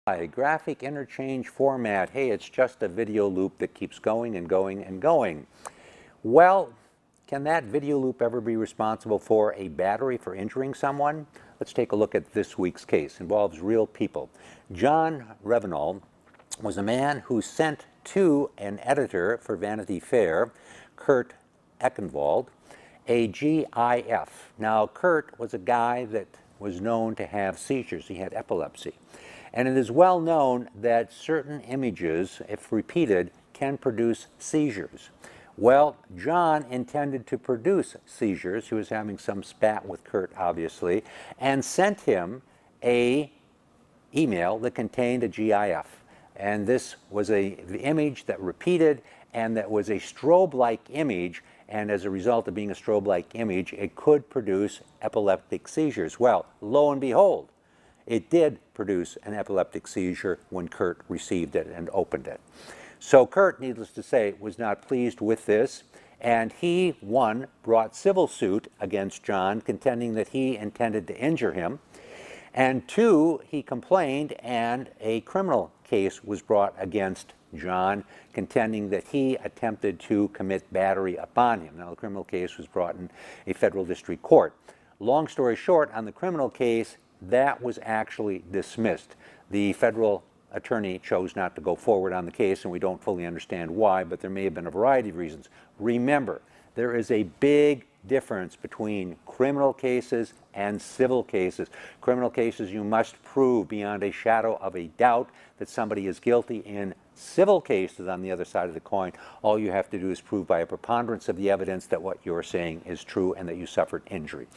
Graphic interchange format. Hey, it's just a video loop that keeps going and going and going. Well, can that video loop ever be responsible for a battery for injuring someone? Let's take a look at this week's case. It involves real people. John Rivello was a man who sent to an editor for Vanity Fair, Kirk Eichenwald, a GIF. Now, Kurt was a guy that was known to have seizures. He had epilepsy. And it is well known that certain images, if repeated, can produce seizures. Well, John intended to produce seizures. He was having some spat with Kurt, obviously, and sent him an email that contained a GIF. And this was the image that repeated, and that was a strobe-like image, and as a result of being a strobe-like image, it could produce epileptic seizures. Well, lo and behold, it did produce an epileptic seizure when Kurt received it and opened it. So Kurt, needless to say, was not pleased with this, and he, one, brought civil suit against John, contending that he intended to injure him, and two, he complained, and a criminal case was brought against John, contending that he attempted to commit battery upon him. Now, the criminal case was brought in a federal district court. Long story short, on the criminal case, that was actually dismissed. The federal attorney chose not to go forward on the case, and we don't fully understand why, but there may have been a variety of reasons. Remember, there is a big difference between criminal cases and civil cases. Criminal cases, you must prove beyond a shadow of a doubt that somebody is guilty. In civil cases, on the other side of the coin, all you have to do is prove by a preponderance of the evidence that what you're saying is true and that you suffered injury.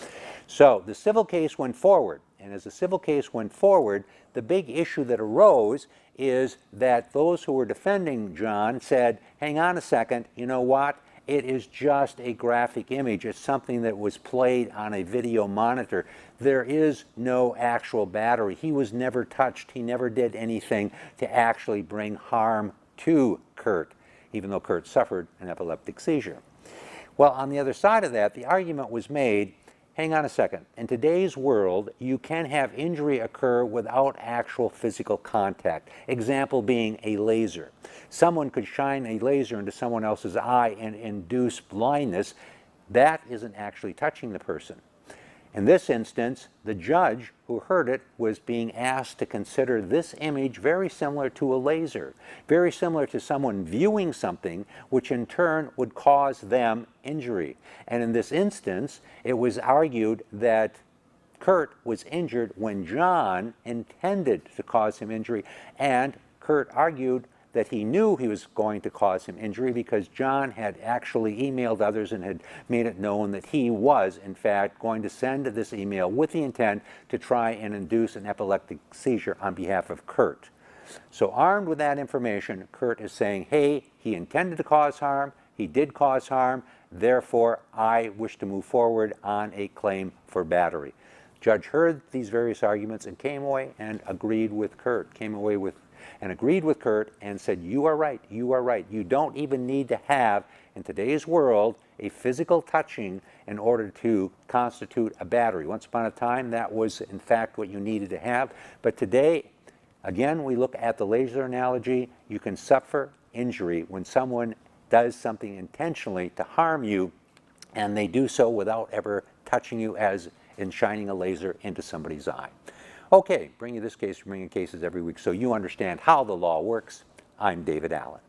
So the civil case went forward, and as the civil case went forward, the big issue that arose is that those who were defending John said, hang on a second, you know what? It is just a graphic image. It's something that was played on a video monitor. There is no actual battery. He was never touched. He never did anything to actually bring harm to Kurt, even though Kurt suffered an epileptic seizure. Well, on the other side of that, the argument was made, hang on a second. In today's world, you can have injury occur without actual physical contact. Example being a laser. Someone could shine a laser into someone else's eye and induce blindness. That isn't actually touching the person. In this instance, the judge who heard it was being asked to consider this image very similar to a laser, very similar to someone viewing something which in turn would cause them injury. And in this instance, it was argued that Kurt was injured when John intended to cause him injury, and Kurt argued that he knew he was going to cause him injury because John had actually emailed others and had made it known that he was, in fact, going to send this email with the intent to try and induce an epileptic seizure on behalf of Kurt. So armed with that information, Kurt is saying, hey, he intended to cause harm, he did cause harm, therefore I wish to move forward on a claim for battery. Judge heard these various arguments and came away and agreed with Kurt, agreed with Kurt and said, you are right, you are right. You don't even need to have, in today's world, a physical touching in order to constitute a battery. Once upon a time, that was, in fact, what you needed to have. But today, again, we look at the laser analogy. You can suffer injury when someone does something intentionally to harm you, and they do so without ever touching you, as in shining a laser into somebody's eye. Okay, bring you this case, bringing cases every week so you understand how the law works. I'm David Allen.